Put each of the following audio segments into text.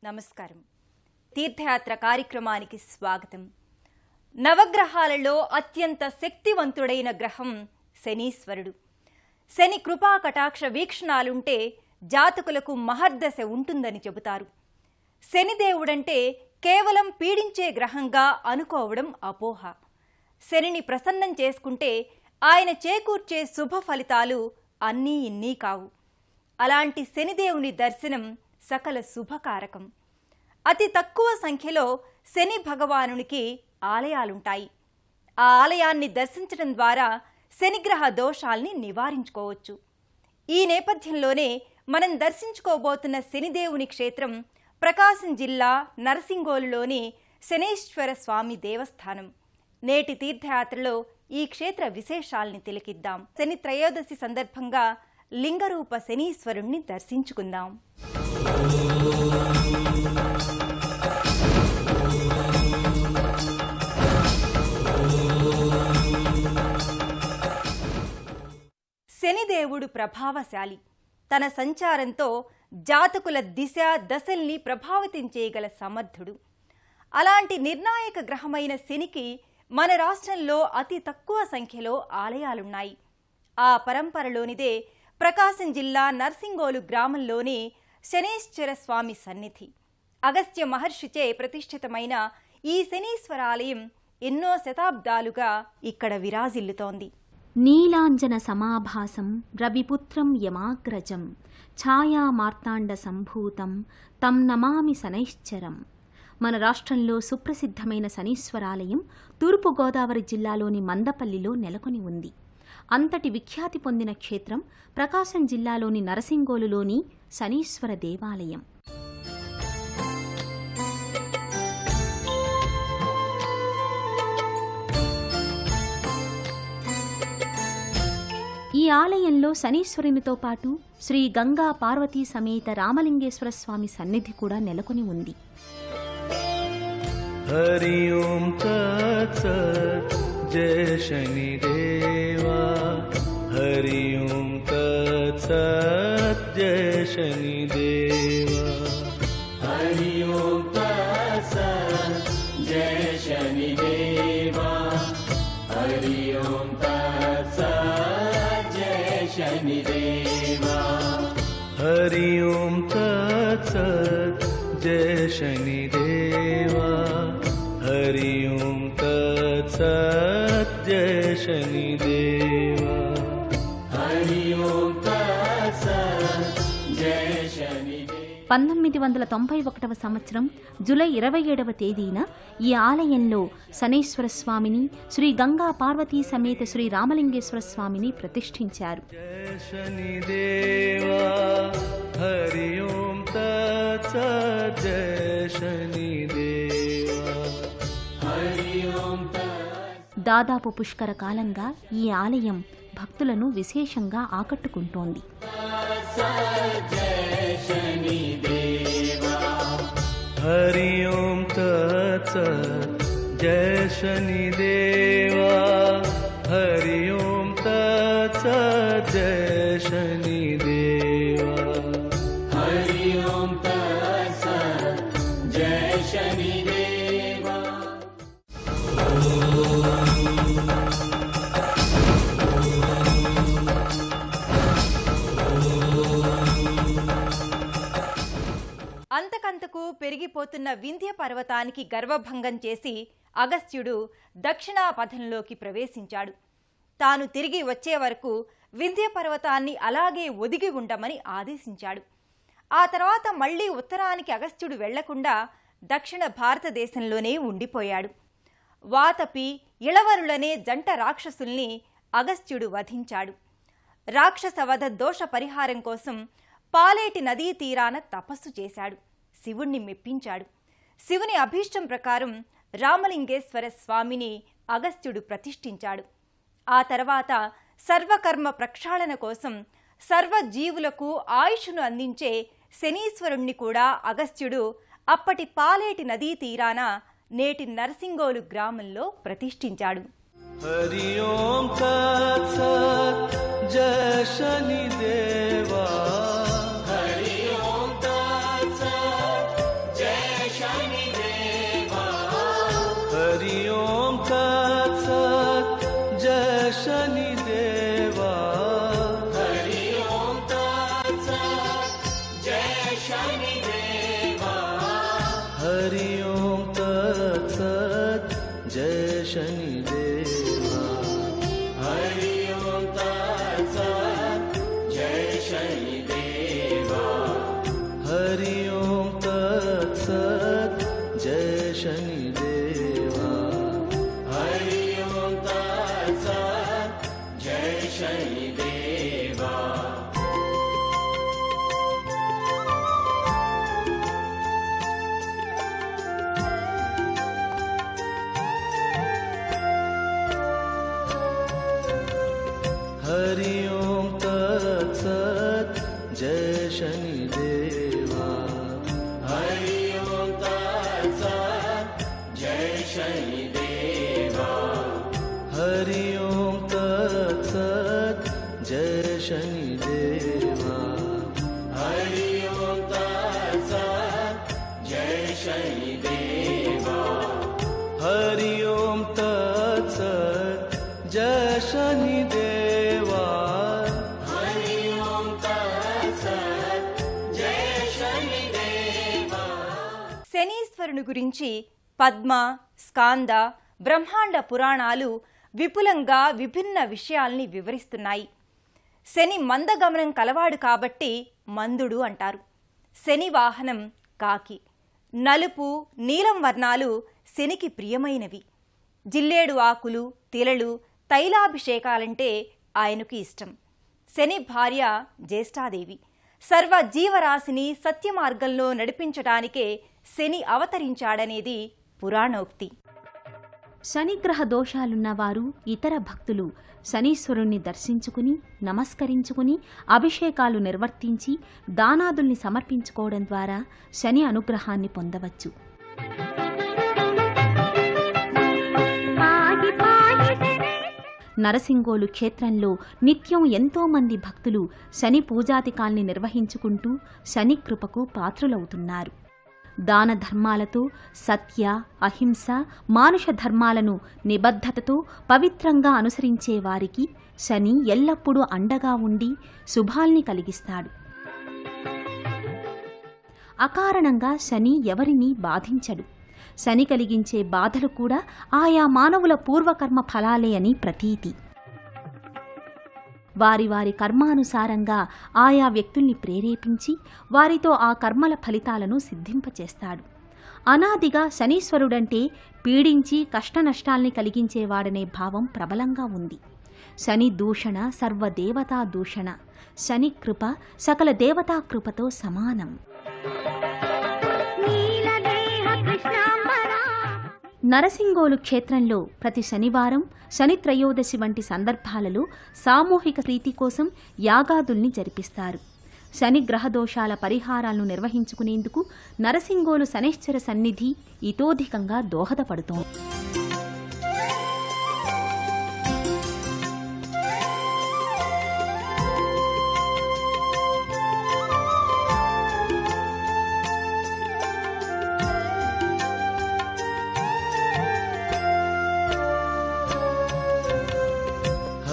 నమస్కారం. తీర్థయాత్ర కార్యక్రమానికి స్వాగతం. నవగ్రహాలలో అత్యంత శక్తివంతుడైన గ్రహం శనీశ్వరుడు. శని కృపా కటాక్ష వీక్షణాలుంటే జాతకులకు మహర్దశ ఉంటుందని చెబుతారు. శనిదేవుడంటే కేవలం పీడించే గ్రహంగా అనుకోవడం అపోహ. శనిని ప్రసన్నం చేసుకుంటే ఆయన చేకూర్చే శుభ ఫలితాలు అన్నీ ఇన్నీ కావు. అలాంటి శనిదేవుని దర్శనం సకల శుభకారకం. అతి తక్కువ సంఖ్యలో శని భగవానునికి ఆలయాలుంటాయి. ఆ ఆలయాన్ని దర్శించడం ద్వారా శనిగ్రహ దోషాల్ని నివారించుకోవచ్చు. ఈ నేపథ్యంలోనే మనం దర్శించుకోబోతున్న శనిదేవుని క్షేత్రం ప్రకాశం జిల్లా నరసింగోలులోని శనేశ్వర స్వామి దేవస్థానం. నేటి తీర్థయాత్రలో ఈ క్షేత్ర విశేషాల్ని తిలకిద్దాం. శని త్రయోదశి సందర్భంగా లింగరూప శనీశ్వరుణ్ణి దర్శించుకుందాం. శనిదేవుడు ప్రభావశాలి. తన సంచారంతో జాతకుల దిశ దశల్ని ప్రభావితం చేయగల సమర్థుడు. అలాంటి నిర్ణాయక గ్రహమైన శనికి మన రాష్ట్రంలో అతి తక్కువ సంఖ్యలో ఆలయాలున్నాయి. ఆ పరంపరలోనిదే ప్రకాశం జిల్లా నర్సింగోలు గ్రామంలోని శనేశ్వర స్వామి సన్నిధి. అగస్త్య మహర్షిచే ప్రతిష్ఠితమైన ఈ శనీశ్వరాలయం ఎన్నో శతాబ్దాలుగా ఇక్కడ విరాజిల్లుతోంది. నీలాంజన సమాభాసం రవిపుత్రం యమాగ్రజం ఛాయా మార్తాండ సంభూతం తం నమామి శనైశ్చరం. మన రాష్ట్రంలో సుప్రసిద్ధమైన శనీశ్వరాలయం తూర్పుగోదావరి జిల్లాలోని మందపల్లిలో నెలకొని ఉంది. అంతటి విఖ్యాతి పొందిన క్షేత్రం ప్రకాశం జిల్లాలోని నరసింగోలులోని శనీశ్వర దేవాలయం. ఈ ఆలయంలో శనీశ్వరునితో పాటు శ్రీ గంగా పార్వతీ సమేత రామలింగేశ్వర స్వామి సన్నిధి కూడా నెలకొని ఉంది. హరి ఓం తత్సత్ జయ శనిదేవా. హరి ఓం తత్సత్ జయ శనిదేవా. హరి ఓం తత్సత్ జయ శనిదేవా. హరి ఓం తత్సత్ జయ శనిదేవా. హరి ఓం తత్సత్ జయ శనిదేవా. హరి ఓం తత్సత్ జయ శనిదేవా. హరి ఓం తత్సత్ జయ శనిదేవా. 1991వ సంవత్సరం జూలై 27వ తేదీన ఈ ఆలయంలో శనీశ్వర స్వామిని, శ్రీ గంగా పార్వతీ సమేత శ్రీ రామలింగేశ్వర స్వామిని ప్రతిష్ఠించారు. జయ శనిదేవా. హరి ఓం తత్సత్ జయ శనిదేవా. హరి ఓం దాదాపు పుష్కర కాలంగా ఈ ఆలయం భక్తులను విశేషంగా ఆకట్టుకుంటోంది. హరి ఓం తత్సత్ జయ శనిదేవా. హరి ఓం తత్సత్ జయ శనిదేవా. హరి ఓం తత్సత్ జయ శనిదేవా. అంతకంతకు పెరిగిపోతున్న వింధ్య పర్వతానికి గర్వభంగం చేసి అగస్త్యుడు దక్షిణాపథంలోకి ప్రవేశించాడు. తాను తిరిగి వచ్చే వరకు వింధ్య పర్వతాన్ని అలాగే ఒదిగి ఉండమని ఆదేశించాడు. ఆ తర్వాత మళ్లీ ఉత్తరానికి అగస్త్యుడు వెళ్లకుండా దక్షిణ భారతదేశంలోనే ఉండిపోయాడు. వాతపి, ఇళవరులనే జంట రాక్షసుల్ని అగస్త్యుడు వధించాడు. రాక్షస వధ దోష పరిహారం కోసం పాలేటి నదీ తీరాన తపస్సు చేశాడు. శివుణ్ణి మెప్పించాడు. శివుని అభీష్టం ప్రకారం రామలింగేశ్వర స్వామిని అగస్త్యుడు ప్రతిష్ఠించాడు. ఆ తర్వాత సర్వకర్మ ప్రక్షాళన కోసం సర్వజీవులకు ఆయుషును అందించే శనీశ్వరుణ్ణి కూడా అగస్త్యుడు అప్పటి పాలేటి నదీ తీరాన నేటి నరసింగోలు గ్రామంలో ప్రతిష్ఠించాడు. హరి ఓం తత్సత్ జయ శనిదేవా. హరి ఓం తత్సత్ शनिदेवा हरि ओम तत्सत् जय शनिदेवा हरि ओम तत्सत् जय शनिदेवा हरि ओम तत्सत् जय शनिदेवा हरि ओम तत्सत् जय शनिदेवा हरि ओम तत्सत् जय शनिदेवा हरि ओम तत्सत् जय शनिदेवा हरि ओम तत्सत् जय शनिदेवा हरि ओम तत्सत् जय शनिदेवा శనీశ్వరుని గురించి పద్మ, స్కాంద, బ్రహ్మాండ పురాణాలు విపులంగా విభిన్న విషయాల్ని వివరిస్తున్నాయి. శని మందగమనం కలవాడు కాబట్టి మందుడు అంటారు. శని వాహనం కాకి. నలుపు, నీలం వర్ణాలు శనికి ప్రియమైనవి. జిల్లేడు ఆకులు, తిలలు, తైలాభిషేకాలంటే ఆయనకు ఇష్టం. శని భార్య జ్యేష్ఠాదేవి. సర్వ జీవరాశిని సత్య మార్గంలో నడిపించడానికే శని అవతరించాడనేది పురాణోక్తి. శనిగ్రహ దోషాలున్నవారు ఇతర భక్తులు శనీశ్వరుణ్ణి దర్శించుకుని నమస్కరించుకుని అభిషేకాలు నిర్వర్తించి దానాదుల్ని సమర్పించుకోవడం ద్వారా శని అనుగ్రహాన్ని పొందవచ్చు. నరసింగోలు క్షేత్రంలో నిత్యం ఎంతోమంది భక్తులు శని పూజాధికాల్ని నిర్వహించుకుంటూ శని కృపకు పాత్రులవుతున్నారు. దాన ధర్మాలతో, సత్య, అహింస, మానుష ధర్మాలను నిబద్ధతతో పవిత్రంగా అనుసరించే వారికి శని ఎల్లప్పుడూ అండగా ఉండి శుభాల్ని కలిగిస్తాడు. అకారణంగా శని ఎవరినీ బాధించడు. శని కలిగించే బాధలు కూడా ఆయా మానవుల పూర్వకర్మ ఫలాలే అని ప్రతీతి. వారి వారి కర్మానుసారంగా ఆయా వ్యక్తుల్ని ప్రేరేపించి వారితో ఆ కర్మల ఫలితాలను సిద్ధింపచేస్తాడు. అనాదిగా శనీశ్వరుడంటే పీడించి కష్టనష్టాల్ని కలిగించేవాడనే భావం ప్రబలంగా ఉంది. శని దూషణ సర్వదేవతా దూషణ. శని కృప సకల దేవతా కృపతో సమానం. నరసింగోలు క్షేత్రంలో ప్రతి శనివారం, శని త్రయోదశి వంటి సందర్భాలలో సామూహిక ప్రీతి కోసం యాగాదుల్ని జరిపిస్తారు. శని గ్రహదోషాల పరిహారాలను నిర్వహించుకునేందుకు నరసింగోలు శనైశ్చర సన్నిధి ఇతోధికంగా దోహదపడుతోంది.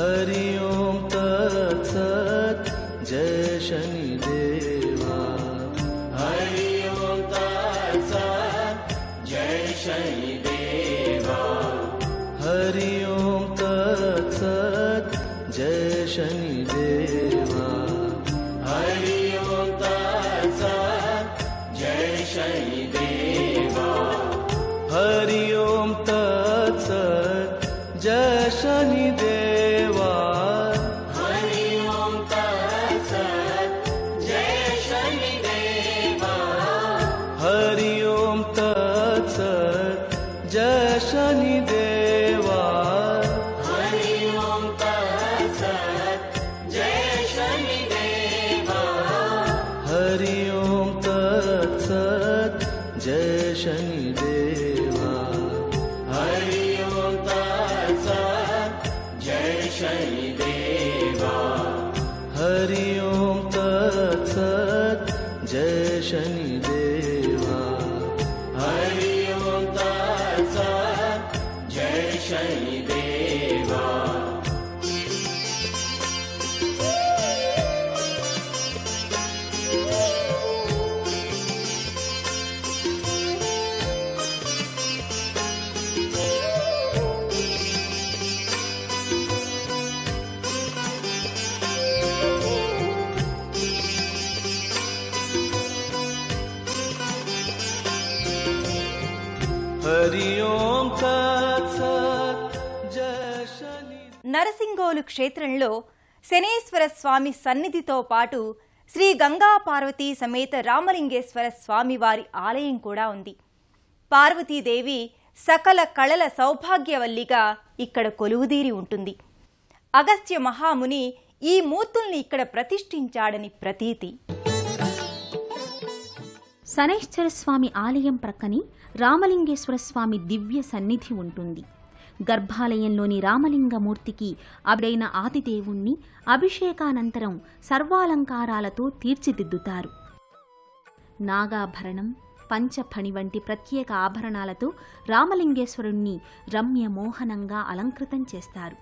हरि ओम तत्सत् जय शनिदेवा हरि ओम तत्सत् जय शनिदेवा हरि ओम तत्सत् जय शनिदेवा हरि ओम तत्सत् जय शनिदेवा हरि ओम तत्सत् जय शनिदेवा हरि ओम तत्सत् जय शनिदेवा हरि ओम तत्सत् जय शनिदेवा हरि ओम तत्सत् जय शनिदेवा हरि ओम तत्सत् जय शनिदेवा हरि ओम तत्सत् जय शनिदेवा हरि ओम तत्सत् जय शनिदेवा हरि ओम तत्सत् जय शनिदेवा నరసింగోలు క్షేత్రంలో శనేశ్వర స్వామి సన్నిధితో పాటు శ్రీ గంగా పార్వతీ సమేత రామలింగేశ్వర స్వామివారి ఆలయం కూడా ఉంది. పార్వతీదేవి సకల కళల సౌభాగ్యవల్లిగా ఇక్కడ కొలువుదీరి ఉంటుంది. అగస్త్య మహాముని ఈ మూర్తుల్ని ఇక్కడ ప్రతిష్ఠించాడని ప్రతీతి. శనైశ్వర స్వామి ఆలయం ప్రక్కనే రామలింగేశ్వర స్వామి దివ్య సన్నిధి ఉంటుంది. గర్భాలయంలోని రామలింగమూర్తికి అబడైన ఆదిదేవుణ్ణి అభిషేకానంతరం సర్వాలంకారాలతో తీర్చిదిద్దుతారు. నాగాభరణం, పంచఫణి వంటి ప్రత్యేక ఆభరణాలతో రామలింగేశ్వరుణ్ణి రమ్య మోహనంగా అలంకృతం చేస్తారు.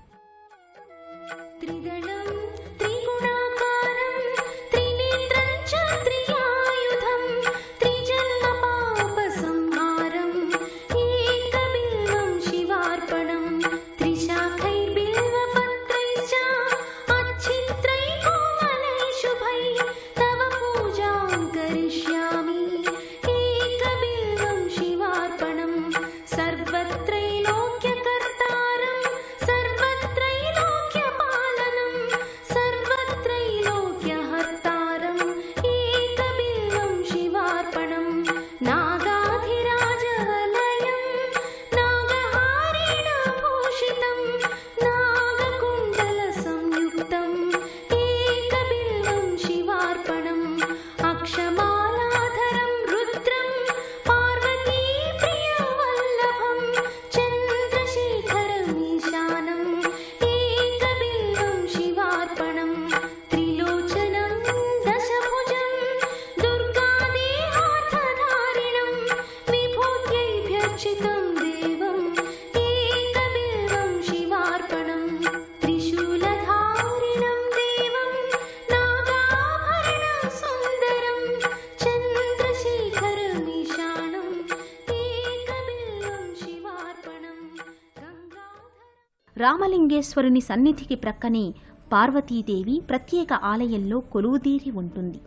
రామలింగేశ్వరుని సన్నిధికి ప్రక్కనే పార్వతీదేవి ప్రత్యేక ఆలయంలో కొలువుదీరి ఉంటుంది.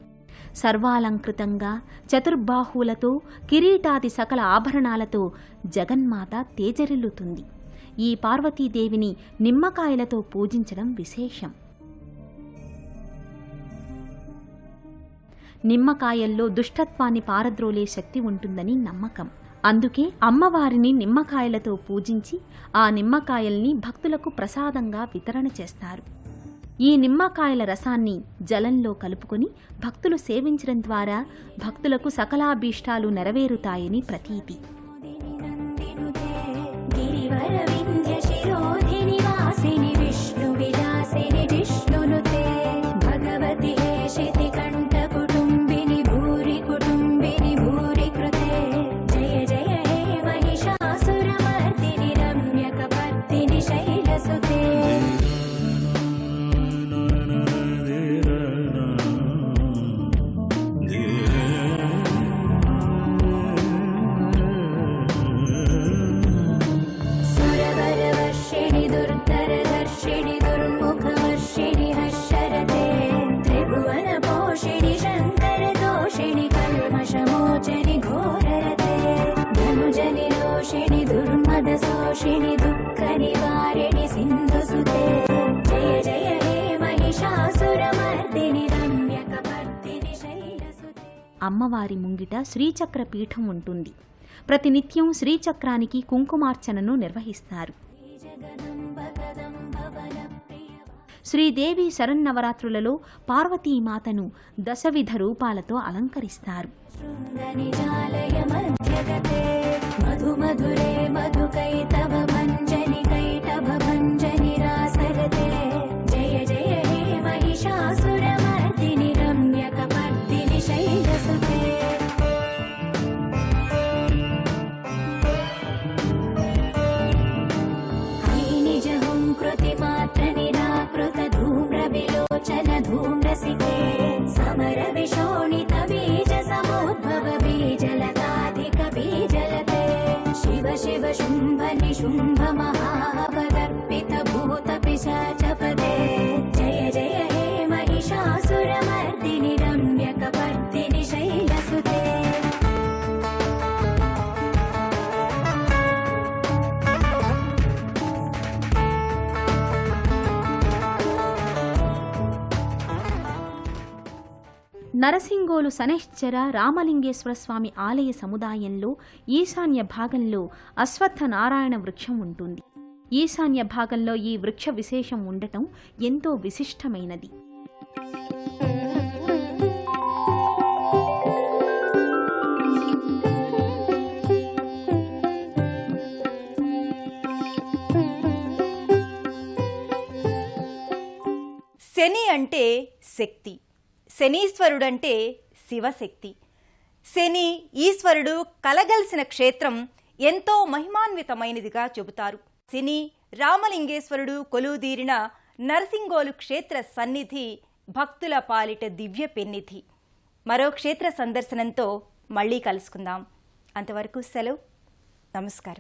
సర్వాలంకృతంగా చతుర్బాహువులతో కిరీటాది సకల ఆభరణాలతో జగన్మాత తేజరిల్లుతుంది. ఈ పార్వతీదేవిని నిమ్మకాయలతో పూజించడం విశేషం. నిమ్మకాయల్లో దుష్టత్వాన్ని పారద్రోలే శక్తి ఉంటుందని నమ్మకం. అందుకే అమ్మవారిని నిమ్మకాయలతో పూజించి ఆ నిమ్మకాయల్ని భక్తులకు ప్రసాదంగా వితరణ చేస్తారు. ఈ నిమ్మకాయల రసాన్ని జలంలో కలుపుకొని భక్తులు సేవించడం ద్వారా భక్తులకు సకలాభీష్టాలు నెరవేరుతాయని ప్రతీతి. అమ్మవారి ముంగిట శ్రీచక్ర పీఠం ఉంటుంది. ప్రతినిత్యం శ్రీచక్రానికి కుంకుమార్చనను నిర్వహిస్తారు. శ్రీదేవి శరన్నవరాత్రులలో పార్వతీమాతను దశవిధ రూపాలతో అలంకరిస్తారు. నరసింగోలు శనైశ్చర రామలింగేశ్వర స్వామి ఆలయ సముదాయంలో ఈశాన్య భాగంలో అశ్వత్థ నారాయణ వృక్షం ఉంటుంది. ఈశాన్య భాగంలో ఈ వృక్ష విశేషం ఉండటం ఎంతో విశిష్టమైనది. శని అంటే శక్తి, శనీశ్వరుడంటే శివశక్తి. శని ఈశ్వరుడు కలగలిసిన క్షేత్రం ఎంతో మహిమాన్వితమైనదిగా చెబుతారు. శని రామలింగేశ్వరుడు కొలువుదీరిన నరసింగోలు క్షేత్ర సన్నిధి భక్తుల పాలిట దివ్య పెన్నిధి. మరో క్షేత్ర సందర్శనంతో మళ్ళీ కలుసుకుందాం. అంతవరకు సెలవు. నమస్కారం.